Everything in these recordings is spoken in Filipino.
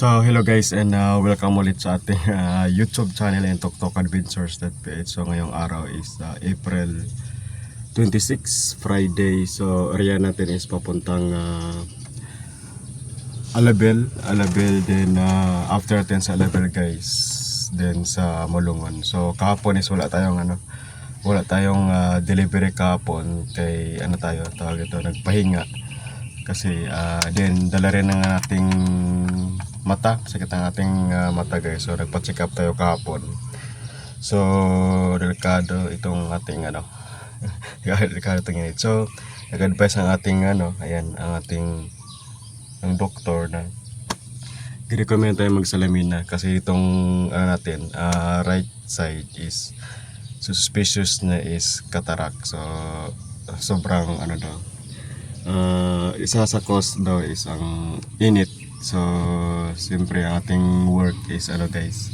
So hello guys and welcome ulit sa ating YouTube channel and Tok Adventures.ph. So ngayong araw is April 26, Friday. So area natin is papuntang Alabel then after natin sa Alabel guys, then sa Malungon. So kahapon is wala tayong delivery kahapon kay tawag ito, nagpahinga kasi then dala rin ng ating mata, sakit ang ating mata guys. So nagpa-check up tayo kahapon. So delikado itong ating delikado itong init. So nag-advise ang ating ayan, ang ating ng doktor na i-recommend tayo magsalamin na kasi itong natin right side is suspicious na is cataract. So sobrang isa sa cause daw is ang init. So siyempre ang ating work is guys,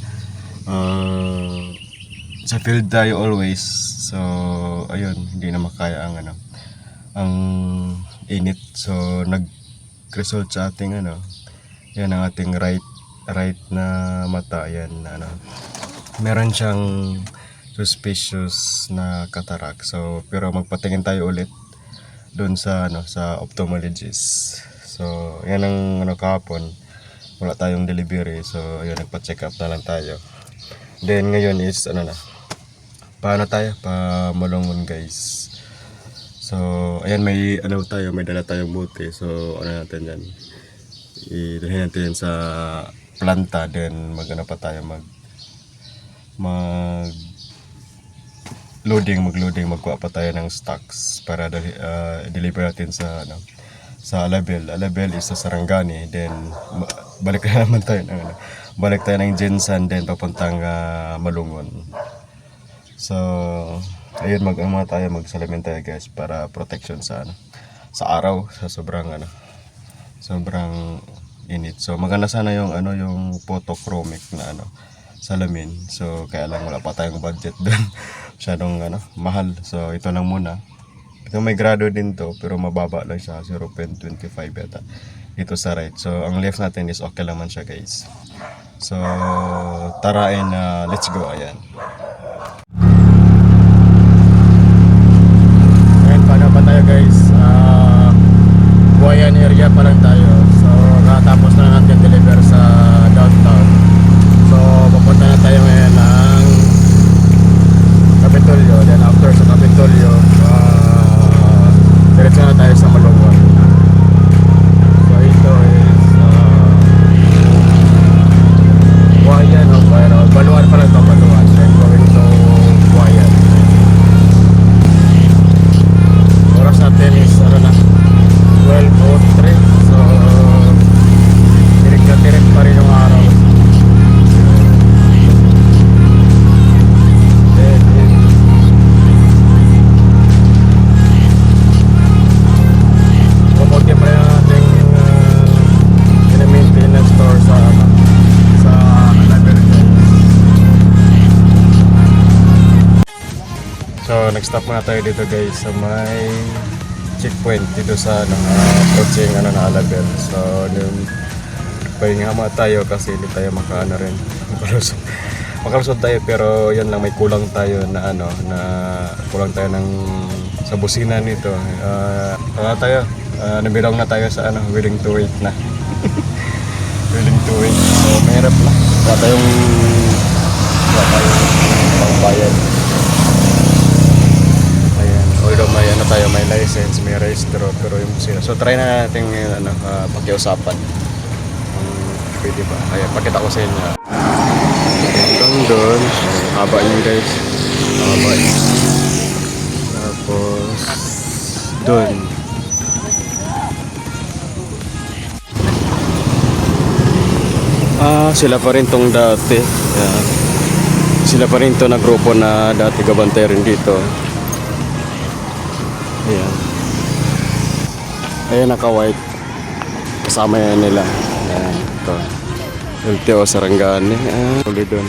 sa field tayo always. So ayun, hindi na makaya ang init. So nag-result sa ating yan ang ating right na mata. Yan meron siyang suspicious na cataract. So pero magpatingin tayo ulit doon sa sa ophthalmologist. So yan ang kahapon wala tayong delivery. So ayun, nagpa-check up na lang tayo. Then ngayon is paano tayo pa Malungon guys. So ayan, may may dala tayong bote. So natin yan, idalhin natin sa planta. Then magluto magkuha pa tayo ng stocks para deliver natin sa Alabel. Alabel is sa Sarangani. Then balik tayo ng Jensen, then papuntang Malungon. So ayun, magsalamin tayo guys para protection sa araw, sa sobrang init. So maganda sana yung photochromic na salamin. So kaya lang wala pa tayong budget doon. Masyadong mahal. So ito lang muna. Ito may grado din to pero mababa lang siya, 0.25 yata dito sa right. So ang left natin is okay naman siya guys. So tara and let's go. Ayan, paano pa tayo guys? Buhayan area pa lang tayo. So katapos na natin deliver sa downtown. So papunta na tayo ngayon ng Kapitolyo. Then after sa Kapitolyo, diretso na tayo sa Malungon. So ito is Buhayan o Baluan pa lang ito, Baluan. Then going to Buhayan. Oras natin is 12:03. So tirik na tirik pa rin yung araw. So nag-stop muna tayo dito guys sa may checkpoint dito sa approaching na Alabel. So pahinga muna tayo kasi hindi tayo rin makalusot tayo, pero yan lang, may kulang tayo na kulang tayo sa busina nito. Nabilong na tayo sa willing to wait na. Willing to wait. So mahirap na. Wala tayong pangbayad. Although may license, may registro, pero yung busina. So try na natin pakiusapan pwede ba. Ayan, pakita ko sa inyo. Hanggang doon, haba yun guys. Haba yun. Tapos doon. Sila pa rin tong dati. Ayan. Sila pa rin to na grupo na dati gabantay rin dito. Ayan. Ayan, naka-white. Kasama yan nila. Ayan, ito. LTO Sarangani. Uli doon.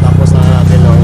Tapos na natin ang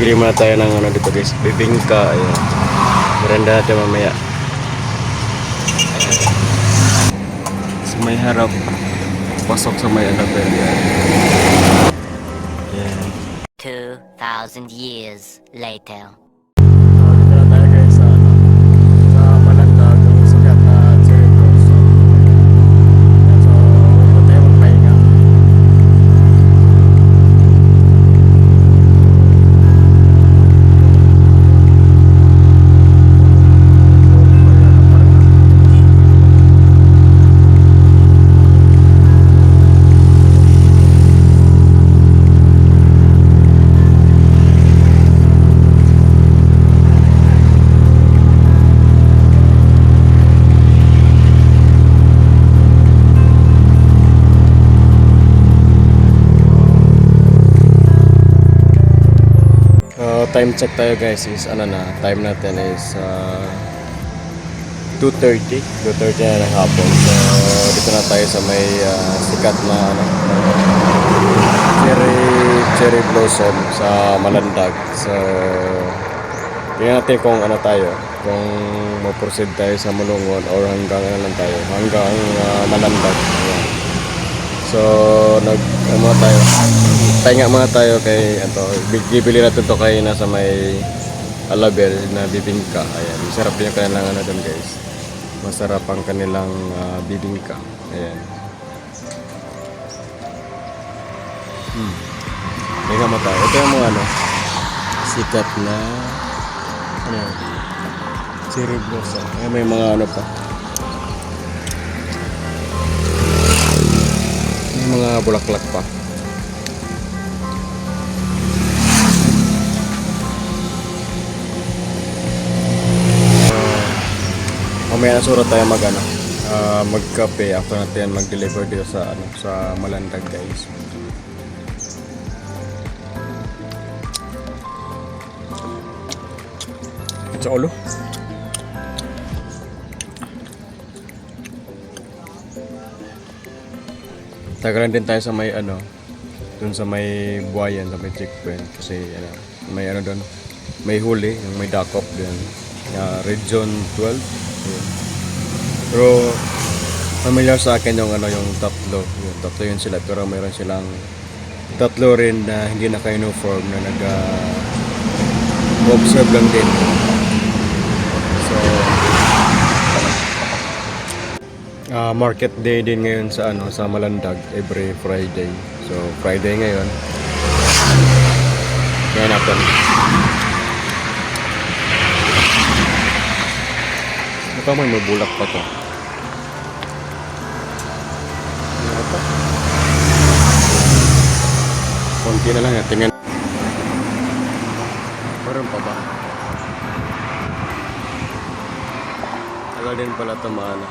bibili muna tayo ng ano dito guys, bibingka. Ayan. Merenda natin mamaya. Sa may harap, pasok sa may Annabelle. Ayan. 2,000 years later. Dito na tayo guys sa, ano, sa Malandag, ang sikat na cherry blossom. So, huwag tayo magpahinga. Time check tayo guys is ano na, time natin is 2:30 na ng hapon. So dito na tayo sa may sikat na ano, cherry blossom sa Malandag. So tingnan natin kung ano tayo, kung ma-proceed tayo sa Mulungon or hanggang ano lang tayo, hanggang Malandag. Ayan. So muna tayo, pahinga muna tayo kay bibili natin to kay nasa may Alabel na bibingka. Ayan, masarap din yung kanilang ano doon guys, masarap ang kanilang bibingka. Ayan. Pahinga muna tayo. Ito yung mga ano, sikat na ano, cherry blossom. Ayan, may mga ano pa, mga bulaklak pa. Mamaya na surat tayo magkape after natin mag-deliver dito sa ano, sa Malandag guys. Sa ulo. Tagalan din tayo sa may ano, dun sa may buhayan, sa may checkpoint kasi ano, may ano doon, may huli, yung may dakop din, Region 12. Yun. Pero familiar sa akin yung ano, yung tatlo yun sila, pero mayroon silang tatlo rin na hindi naka-uniform na nag-observe lang din. So market day din ngayon sa ano, sa Malandag every Friday. So Friday ngayon. Ngayon natin. Ito may bulak pa to. Ito. Konti na lang yan. Tingnan. Meron pa ba? Tagal din pala ito maana.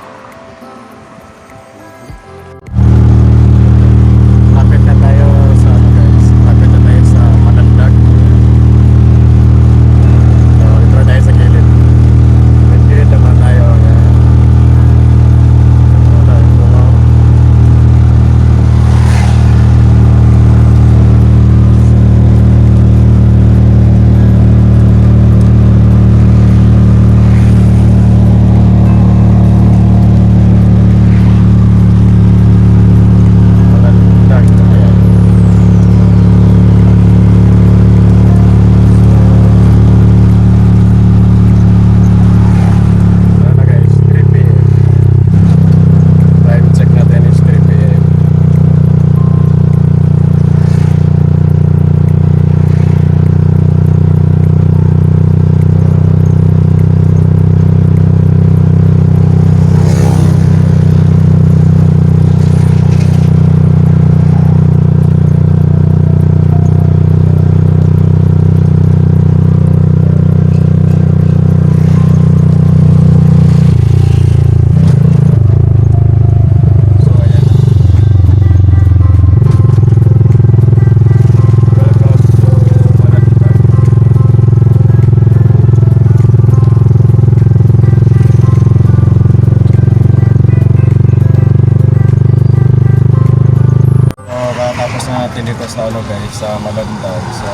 natin dito sa ano guys, sa Malandag. So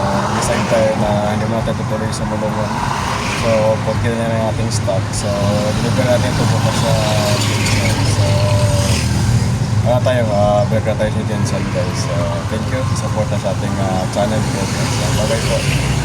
side tayo na hindi mo natin tutuloy sa Mulungan. So, pagkita na ng ating stock. So, deliver natin ito bukas sa Jensen. So, break na tayo sa Jensen guys. So, thank you sa support na sa ating channel. Bye-bye po.